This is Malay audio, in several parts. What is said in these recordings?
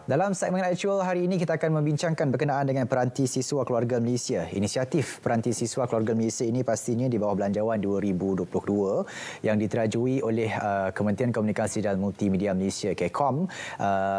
Dalam segmen aktual hari ini kita akan membincangkan berkenaan dengan Peranti Siswa Keluarga Malaysia. Inisiatif Peranti Siswa Keluarga Malaysia ini pastinya di bawah Belanjawan 2022 yang diterajui oleh Kementerian Komunikasi dan Multimedia Malaysia KCOM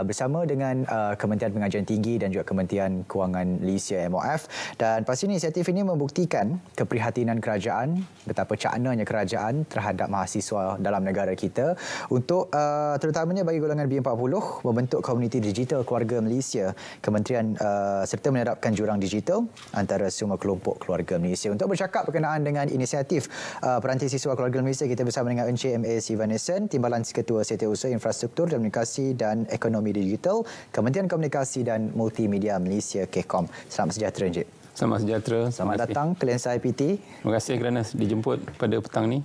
bersama dengan Kementerian Pengajian Tinggi dan juga Kementerian Kewangan Malaysia MOF. Dan pastinya inisiatif ini membuktikan keprihatinan kerajaan, betapa caknanya kerajaan terhadap mahasiswa dalam negara kita untuk terutamanya bagi golongan B40 membentuk komuniti digital Keluarga Malaysia. Kementerian serta menerapkan jurang digital antara semua kelompok keluarga Malaysia. Untuk bercakap berkenaan dengan inisiatif Peranti Siswa Keluarga Malaysia, kita bersama dengan Encik M.A. Sivanesan, Timbalan Ketua Setiausaha Infrastruktur Komunikasi dan Ekonomi Digital, Kementerian Komunikasi dan Multimedia Malaysia KCOM. Selamat sejahtera Encik. Selamat sejahtera. Selamat datang ke Lensa IPT. Terima kasih kerana dijemput pada petang ni.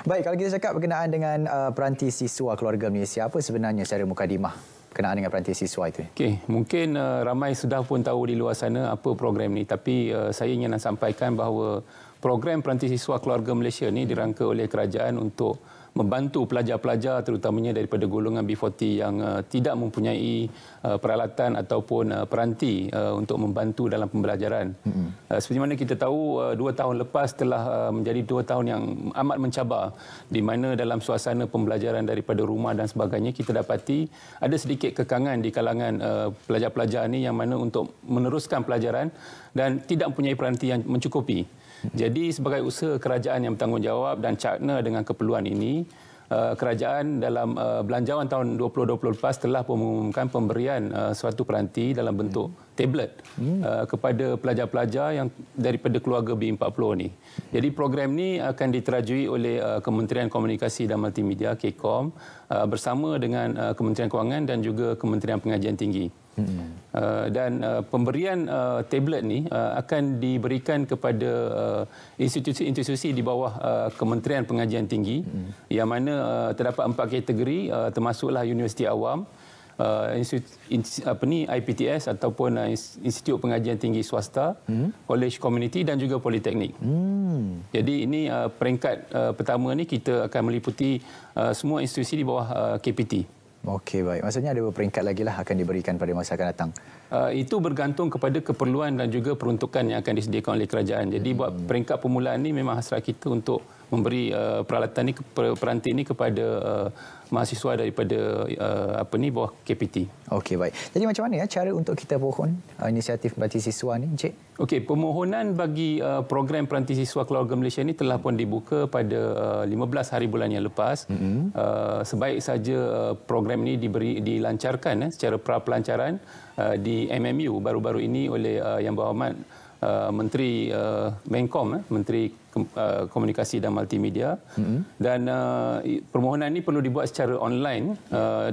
Baik, kalau kita cakap berkenaan dengan Peranti Siswa Keluarga Malaysia, apa sebenarnya secara mukadimah berkenaan dengan Peranti Siswa itu? Okey, mungkin ramai sudah pun tahu di luar sana apa program ni, tapi saya ingin sampaikan bahawa program Peranti Siswa Keluarga Malaysia ni dirangka oleh kerajaan untuk membantu pelajar-pelajar terutamanya daripada golongan B40 yang tidak mempunyai peralatan ataupun peranti untuk membantu dalam pembelajaran. Seperti mana kita tahu, 2 tahun lepas telah menjadi 2 tahun yang amat mencabar, di mana dalam suasana pembelajaran daripada rumah dan sebagainya, kita dapati ada sedikit kekangan di kalangan pelajar-pelajar ini yang mana untuk meneruskan pelajaran dan tidak mempunyai peranti yang mencukupi. Jadi sebagai usaha kerajaan yang bertanggungjawab dan cakna dengan keperluan ini, kerajaan dalam belanjawan tahun 2020 lepas telah mengumumkan pemberian suatu peranti dalam bentuk tablet kepada pelajar-pelajar yang daripada keluarga B40 ni. Jadi program ni akan diterajui oleh Kementerian Komunikasi dan Multimedia KCOM bersama dengan Kementerian Kewangan dan juga Kementerian Pengajian Tinggi. Dan pemberian tablet ni akan diberikan kepada institusi-institusi di bawah Kementerian Pengajian Tinggi, yang mana terdapat 4 kategori, termasuklah Universiti Awam, IPTS ataupun Institut Pengajian Tinggi Swasta, College Community dan juga Politeknik. Jadi ini peringkat pertama ni kita akan meliputi semua institusi di bawah KPT. Okey, baik. Maksudnya ada beberapa peringkat lagi lah akan diberikan pada masa akan datang. Itu bergantung kepada keperluan dan juga peruntukan yang akan disediakan oleh kerajaan. Jadi buat peringkat permulaan ni memang hasrat kita untuk memberi peralatan ni, peranti ini kepada mahasiswa daripada bawah KPT. Okey, baik. Jadi macam mana cara untuk kita mohon inisiatif Peranti Siswa ni, Encik? Okey, permohonan bagi program Peranti Siswa Keluarga Malaysia ini telah pun dibuka pada 15 hari bulan yang lepas. Sebaik saja program ini dilancarkan secara pra-pelancaran di MMU baru-baru ini oleh Yang Berhormat Menteri Menkom, Menteri Komunikasi dan Multimedia. Dan permohonan ini perlu dibuat secara online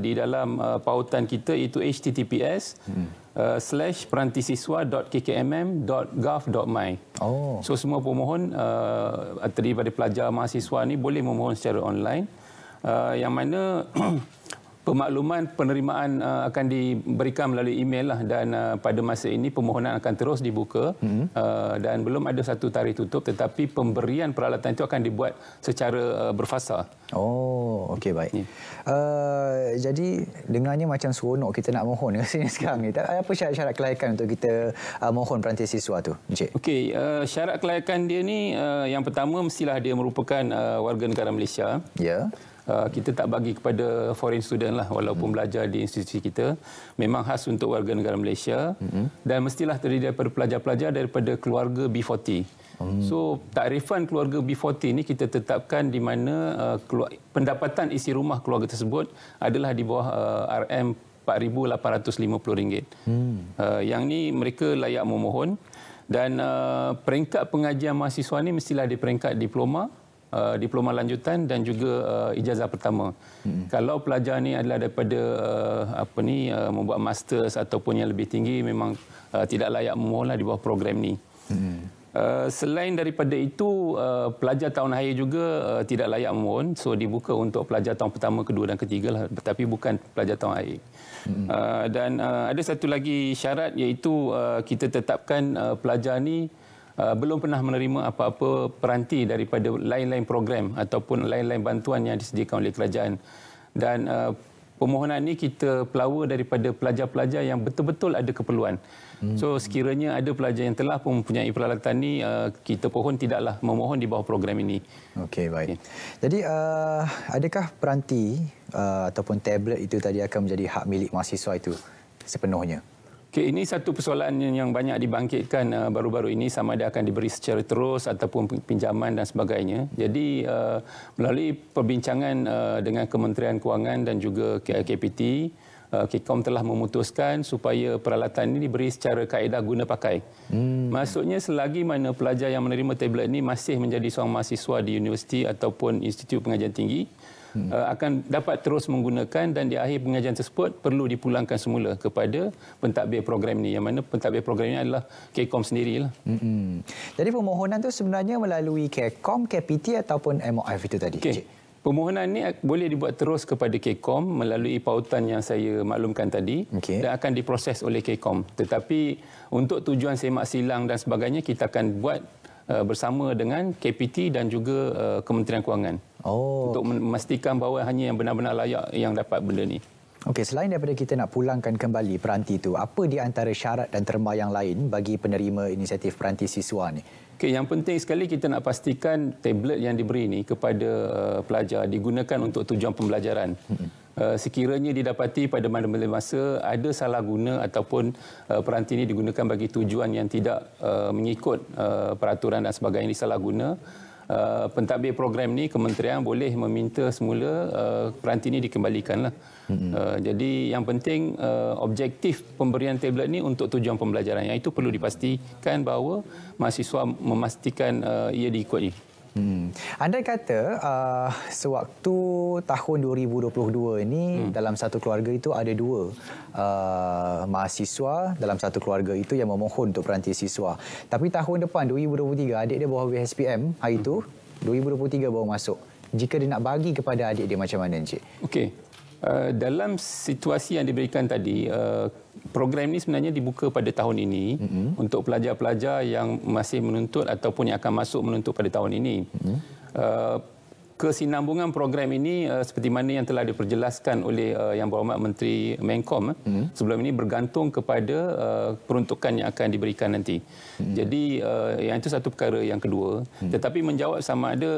di dalam pautan kita, iaitu https://perantisiswa.kkmm.gov.my. So semua pemohon daripada pelajar mahasiswa ni boleh memohon secara online, yang mana pemakluman penerimaan akan diberikan melalui email lah, dan pada masa ini permohonan akan terus dibuka dan belum ada satu tarikh tutup, tetapi pemberian peralatan itu akan dibuat secara berfasa. Okey, baik. Jadi dengarnya macam seronok kita nak mohon ke sini sekarang ni. Apa syarat-syarat kelayakan untuk kita mohon peranti siswa tu, Encik? Okey, syarat kelayakan dia ni yang pertama mestilah dia merupakan warga negara Malaysia. Ya. Kita tak bagi kepada foreign student lah, walaupun belajar di institusi kita. Memang khas untuk warga negara Malaysia, dan mestilah terdiri daripada pelajar-pelajar daripada keluarga B40. So takrifan keluarga B40 ni kita tetapkan di mana pendapatan isi rumah keluarga tersebut adalah di bawah RM RM4,850. Yang ni mereka layak memohon, dan peringkat pengajian mahasiswa ni mestilah di peringkat diploma, diploma lanjutan dan juga ijazah pertama. Kalau pelajar ni adalah daripada membuat masters ataupun yang lebih tinggi, memang tidak layak memohonlah di bawah program ni. Selain daripada itu, pelajar tahun akhir juga tidak layak memohon. So dibuka untuk pelajar tahun pertama, kedua dan ketiga lah, tetapi bukan pelajar tahun akhir. Dan ada satu lagi syarat, iaitu kita tetapkan pelajar ni belum pernah menerima apa-apa peranti daripada lain-lain program ataupun lain-lain bantuan yang disediakan oleh kerajaan. Dan permohonan ini kita pelawa daripada pelajar-pelajar yang betul-betul ada keperluan. So sekiranya ada pelajar yang telah pun mempunyai peralatan ni, kita pohon tidaklah memohon di bawah program ini. Okey, baik. Jadi adakah peranti ataupun tablet itu tadi akan menjadi hak milik mahasiswa itu sepenuhnya? Okay, ini satu persoalan yang banyak dibangkitkan baru-baru ini, sama ada akan diberi secara terus ataupun pinjaman dan sebagainya. Jadi melalui perbincangan dengan Kementerian Kewangan dan juga KPT, KCOM telah memutuskan supaya peralatan ini diberi secara kaedah guna pakai. Maksudnya selagi mana pelajar yang menerima tablet ini masih menjadi seorang mahasiswa di universiti ataupun institut pengajian tinggi, akan dapat terus menggunakan, dan di akhir pengajian tersebut perlu dipulangkan semula kepada pentadbir program ini, yang mana pentadbir program ini adalah KCOM sendirilah. Jadi permohonan itu sebenarnya melalui KCOM, KPT ataupun MOF itu tadi? Okay. Permohonan ini boleh dibuat terus kepada KCOM melalui pautan yang saya maklumkan tadi, dan akan diproses oleh KCOM. Tetapi untuk tujuan semak silang dan sebagainya, kita akan buat bersama dengan KPT dan juga Kementerian Kewangan. Untuk memastikan bahawa hanya yang benar-benar layak yang dapat benda ni. Okey, selain daripada kita nak pulangkan kembali peranti itu, apa di antara syarat dan terma yang lain bagi penerima inisiatif peranti siswa ni? Okey, yang penting sekali kita nak pastikan tablet yang diberi ini kepada pelajar digunakan untuk tujuan pembelajaran. Sekiranya didapati pada mana-mana masa ada salah guna ataupun peranti ini digunakan bagi tujuan yang tidak mengikut peraturan dan sebagainya, disalah guna, pentadbir program ni kementerian boleh meminta semula peranti ini dikembalikanlah. Jadi yang penting objektif pemberian tablet ni untuk tujuan pembelajaran, yang itu perlu dipastikan bahawa mahasiswa memastikan ia diikuti. Andai kata sewaktu tahun 2022 ini dalam satu keluarga itu ada dua mahasiswa dalam satu keluarga itu yang memohon untuk peranti siswa. Tapi tahun depan 2023 adik dia bawa HSPM hari itu, 2023 baru masuk. Jika dia nak bagi kepada adik dia macam mana, Encik? Okey. Dalam situasi yang diberikan tadi, program ini sebenarnya dibuka pada tahun ini untuk pelajar-pelajar yang masih menuntut ataupun yang akan masuk menuntut pada tahun ini. Kesinambungan program ini seperti mana yang telah diperjelaskan oleh Yang Berhormat Menteri Menkom sebelum ini bergantung kepada peruntukan yang akan diberikan nanti. Jadi yang itu satu perkara yang kedua. Tetapi menjawab sama ada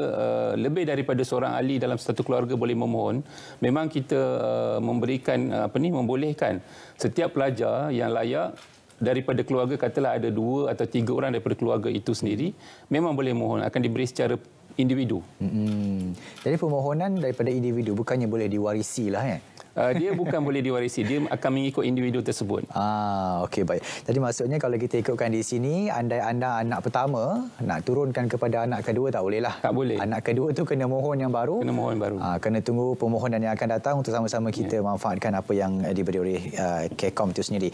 lebih daripada seorang ahli dalam satu keluarga boleh memohon, memang kita memberikan membolehkan setiap pelajar yang layak daripada keluarga, katalah ada 2 atau 3 orang daripada keluarga itu sendiri, memang boleh mohon, akan diberi secara individu. Jadi permohonan daripada individu bukannya boleh diwarisi lah, Dia bukan boleh diwarisi, dia akan mengikut individu tersebut. Okey, baik. Jadi maksudnya kalau kita ikutkan di sini, andai anda anak pertama nak turunkan kepada anak kedua, tak boleh lah. Tak boleh. Anak kedua tu kena mohon yang baru. Kena mohon baru. Kena tunggu permohonan yang akan datang untuk sama-sama kita manfaatkan apa yang diberi oleh KCOM itu sendiri.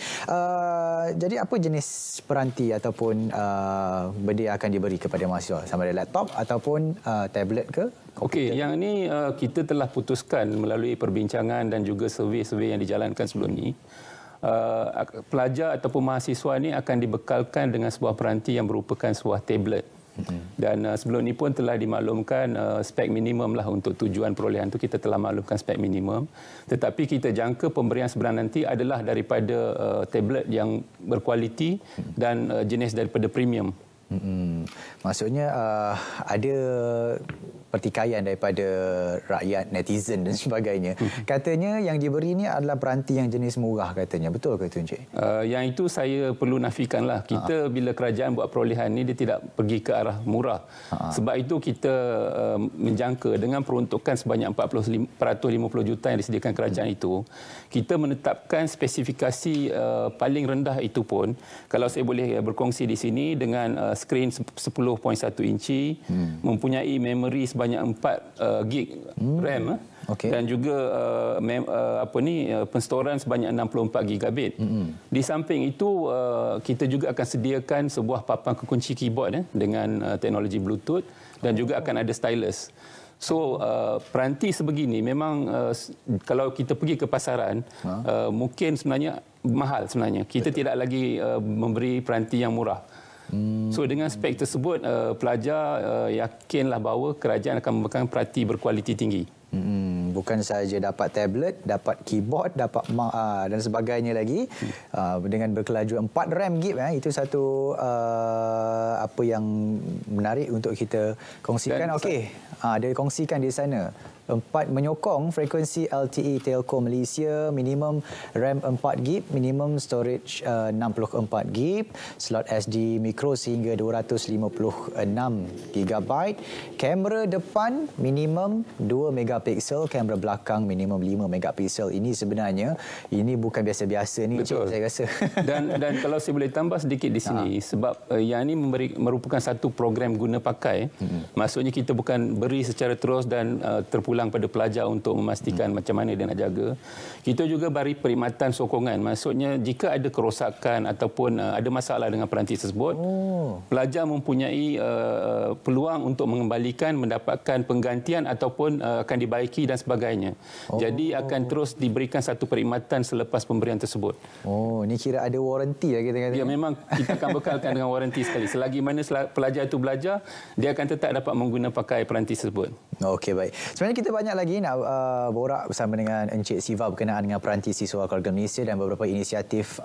Jadi apa jenis peranti ataupun benda yang akan diberi kepada mahasiswa? Sama ada laptop ataupun tablet ke? Okey, yang ini kita telah putuskan melalui perbincangan dan juga survey-survey yang dijalankan sebelum ini. Pelajar ataupun mahasiswa ini akan dibekalkan dengan sebuah peranti yang merupakan sebuah tablet. Dan sebelum ini pun telah dimaklumkan spek minimum lah untuk tujuan perolehan itu, kita telah maklumkan spek minimum. Tetapi kita jangka pemberian sebenar nanti adalah daripada tablet yang berkualiti dan jenis daripada premium. Maksudnya ada pertikaian daripada rakyat, netizen dan sebagainya. Katanya yang diberi ini adalah peranti yang jenis murah katanya. Betul ke itu, Encik? Yang itu saya perlu nafikanlah. Kita bila kerajaan buat perolehan ini, dia tidak pergi ke arah murah. Sebab itu kita menjangka dengan peruntukan sebanyak 450 juta yang disediakan kerajaan itu, kita menetapkan spesifikasi paling rendah itu pun, kalau saya boleh berkongsi di sini, dengan skrin 10.1 inci, mempunyai memori sebanyak 4 gig RAM, dan juga penstoran sebanyak 64 gigabit. Di samping itu kita juga akan sediakan sebuah papan kekunci keyboard dengan teknologi Bluetooth, dan juga akan ada stylus. So peranti sebegini memang kalau kita pergi ke pasaran mungkin sebenarnya mahal sebenarnya. Kita tidak lagi memberi peranti yang murah. So dengan spek tersebut pelajar yakinlah bahawa kerajaan akan memberikan peranti berkualiti tinggi. bukan sahaja dapat tablet, dapat keyboard, dapat dan sebagainya lagi. Dengan berkelajuan 4 RAM gig, itu satu apa yang menarik untuk kita kongsikan. Okey, dia kongsikan di sana. 4 menyokong frekuensi LTE Telco Malaysia, minimum RAM 4 GB, minimum storage 64 GB, slot SD micro sehingga 256 GB, kamera depan minimum 2 megapiksel, kamera belakang minimum 5 megapiksel. Ini sebenarnya ini bukan biasa-biasa ni, Cik, saya rasa. Dan kalau saya boleh tambah sedikit di sini, sebab yang ini merupakan satu program guna pakai. Maksudnya kita bukan beri secara terus dan terpulang pada pelajar untuk memastikan macam mana dia nak jaga. Kita juga beri perkhidmatan sokongan. Maksudnya jika ada kerosakan ataupun ada masalah dengan peranti tersebut, pelajar mempunyai peluang untuk mengembalikan, mendapatkan penggantian ataupun akan dibaiki dan sebagainya. Jadi akan terus diberikan satu perkhidmatan selepas pemberian tersebut. Ni kira ada waranti lah kita kata. Ya, memang kita akan bekalkan dengan waranti sekali. Selagi mana pelajar itu belajar, dia akan tetap dapat mengguna pakai peranti tersebut. Okey, baik. Sebenarnya kita banyak lagi nak borak bersama dengan Encik Siva berkenaan dengan peranti siswa keluarga Malaysia dan beberapa inisiatif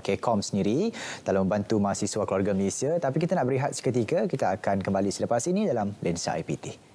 KCOM sendiri dalam membantu mahasiswa keluarga Malaysia. Tapi kita nak berehat seketika. Kita akan kembali selepas ini dalam Lensa IPT.